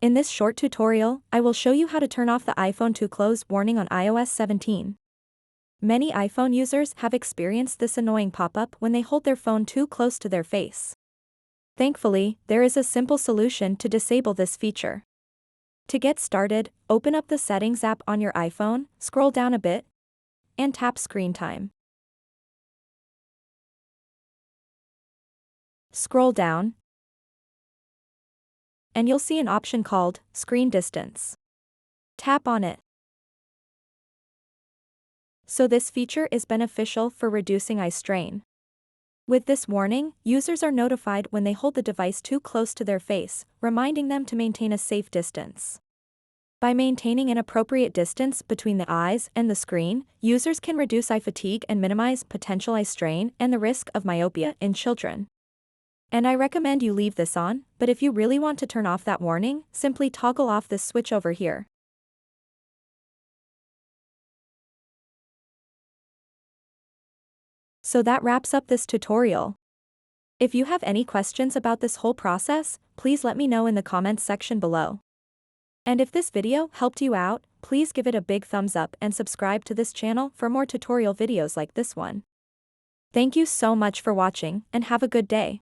In this short tutorial, I will show you how to turn off the iPhone Too Close warning on iOS 17. Many iPhone users have experienced this annoying pop-up when they hold their phone too close to their face. Thankfully, there is a simple solution to disable this feature. To get started, open up the Settings app on your iPhone, scroll down a bit, and tap Screen Time. Scroll down, and you'll see an option called Screen Distance. Tap on it. So this feature is beneficial for reducing eye strain. With this warning, users are notified when they hold the device too close to their face, reminding them to maintain a safe distance. By maintaining an appropriate distance between the eyes and the screen, users can reduce eye fatigue and minimize potential eye strain and the risk of myopia in children. And I recommend you leave this on, but if you really want to turn off that warning, simply toggle off this switch over here. So that wraps up this tutorial. If you have any questions about this whole process, please let me know in the comments section below. And if this video helped you out, please give it a big thumbs up and subscribe to this channel for more tutorial videos like this one. Thank you so much for watching and have a good day.